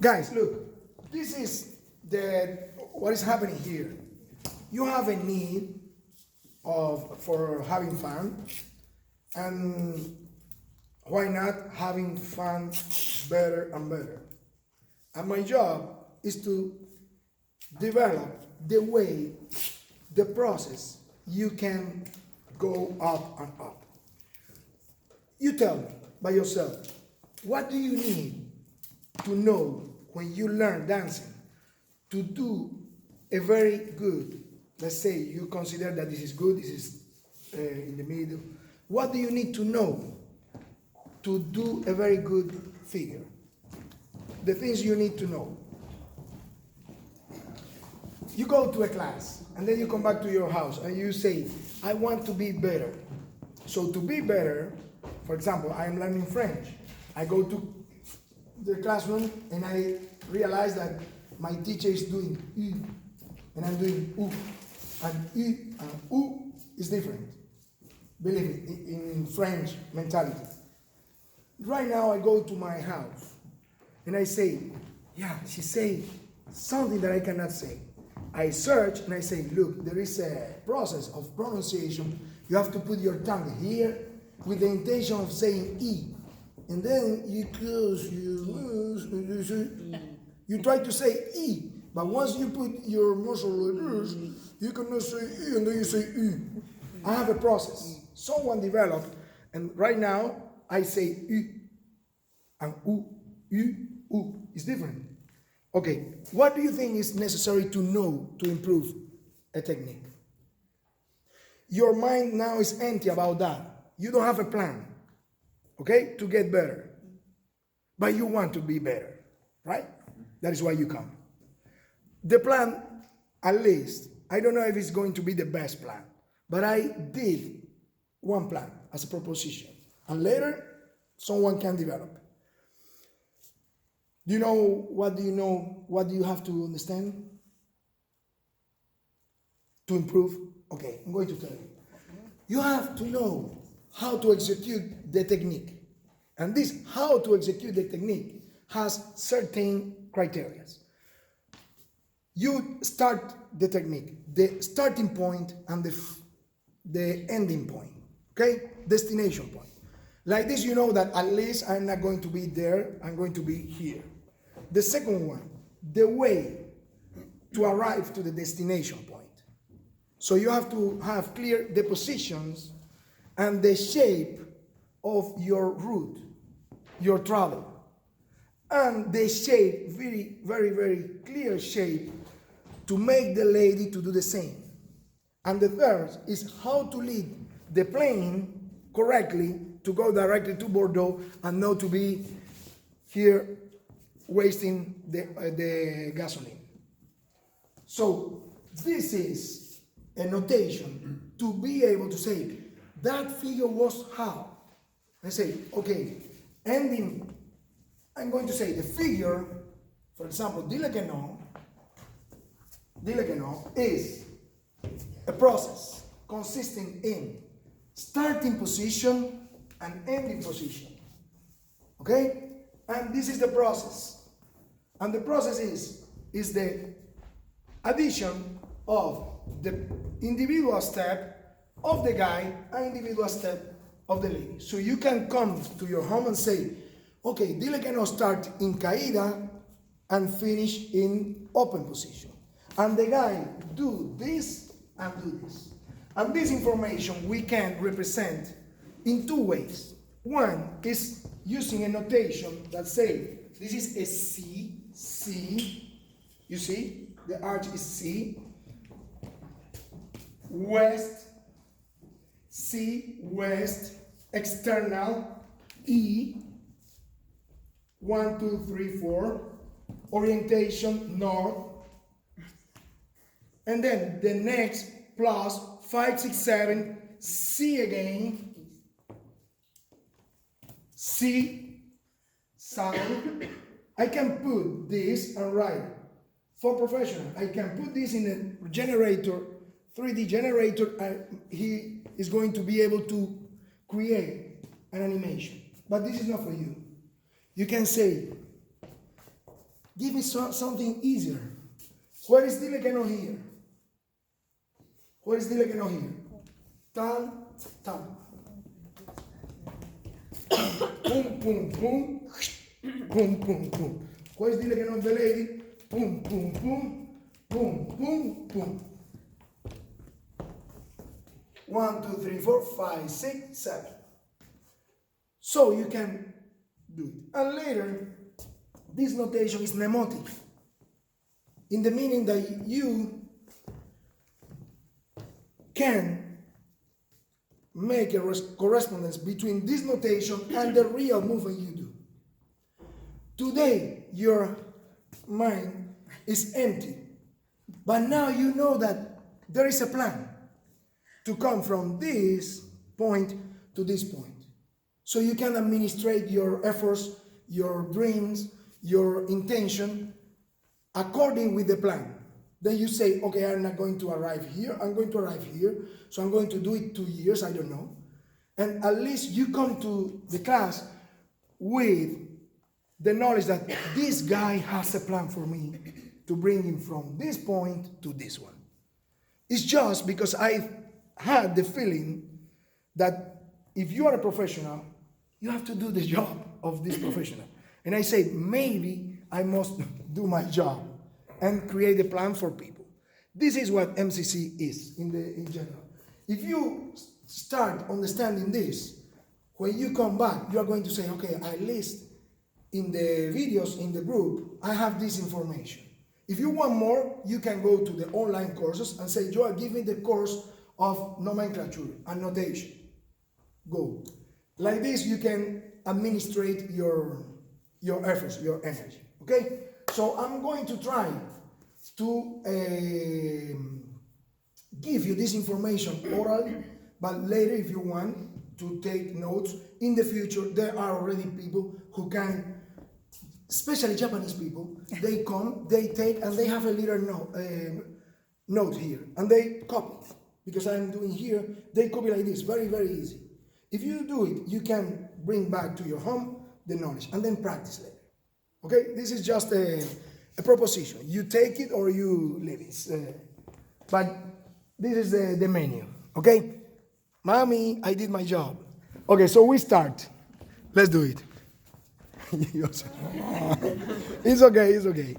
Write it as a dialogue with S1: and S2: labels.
S1: Guys, look, this is what is happening here. You have a need for having fun, and why not having fun better and better? And my job is to develop the way, the process you can go up and up. You tell me by yourself, what do you need to know when you learn dancing to do a very good, let's say you consider that this is good, this is in the middle. What do you need to know to do a very good figure? The things you need to know. You go to a class and then you come back to your house and you say, I want to be better. So to be better, for example, I am learning French. I go to the classroom and I realize that my teacher is doing U and I'm doing U. And U and U is different. Believe me, in French mentality. Right now I go to my house and I say, yeah, she say something that I cannot say. I search and I say, look, there is a process of pronunciation. You have to put your tongue here with the intention of saying E. And then you close, you try to say E. But once you put your muscle like this, you cannot say E and then you say U. I have a process. Someone developed, and right now I say U and U, U, U. It's different. Okay, what do you think is necessary to know to improve a technique? Your mind now is empty about that. You don't have a plan, okay, to get better. But you want to be better, right? That is why you come. The plan, at least, I don't know if it's going to be the best plan, but I did one plan as a proposition. And later, someone can develop. Do you know? What do you have to understand to improve? Okay, I'm going to tell you. You have to know how to execute the technique. And this how to execute the technique has certain criteria. You start the technique, the starting point and the ending point, okay? Destination point. Like this, you know that at least I'm not going to be there, I'm going to be here. The second one, the way to arrive to the destination point. So you have to have clear the positions and the shape of your route, your travel. And the shape, very, very, very clear shape to make the lady to do the same. And the third is how to lead the plane correctly to go directly to Bordeaux and not to be here wasting the gasoline. So this is a notation to be able to say that figure was how. I say, okay, ending, I'm going to say the figure, for example, dilegueno is a process consisting in starting position and ending position. Okay? And this is the process. And the process is the addition of the individual step of the guy and individual step of the lady. So you can come to your home and say, okay, dilegueno start in caída and finish in open position. And the guy do this and do this. And this information we can represent in two ways. One is using a notation that say, this is a C, C, you see, the arch is C, west, C, west, external, E, 1, 2, 3, 4, orientation, north, and then the next plus 5, 6, 7, C again, C, south. I can put this and write for professional. I can put this in a generator, 3D generator, and he is going to be able to create an animation. But this is not for you. You can say, Give me something easier. Where is dile que no here? Where is dile que no here? Tan, tan. Pum, pum, pum. Pum, pum, pum. Where is dile que no the lady? Pum, pum, pum. Pum, pum, pum. 1, 2, 3, 4, 5, 6, 7. So you can do it. And later, this notation is mnemotic, in the meaning that you can make a correspondence between this notation and the real movement you do. Today, your mind is empty, but now you know that there is a plan to come from this point to this point. So you can administrate your efforts, your dreams, your intention according with the plan. Then you say, okay, I'm not going to arrive here, I'm going to arrive here, so I'm going to do it 2 years, I don't know. And at least you come to the class with the knowledge that this guy has a plan for me to bring him from this point to this one. It's just because I had the feeling that if you are a professional, you have to do the job of this professional. And I said, maybe I must do my job and create a plan for people. This is what MCC is in general. If you start understanding this, when you come back, you are going to say, okay, at least in the videos in the group, I have this information. If you want more, you can go to the online courses and say, Joel, give me the course of nomenclature and notation. Go. Like this, you can administrate your efforts, your energy. Okay? So I'm going to try to give you this information orally, but later, if you want to take notes, in the future, there are already people who can, especially Japanese people, they come, they take, and they have a little note here, and they copy. Because I'm doing here, they copy like this, very, very easy. If you do it, you can bring back to your home the knowledge, and then practice later. Okay, this is just a proposition. You take it or you leave it. But this is the menu. Okay, Mommy, I did my job. Okay, so we start. Let's do it. It's okay, it's okay.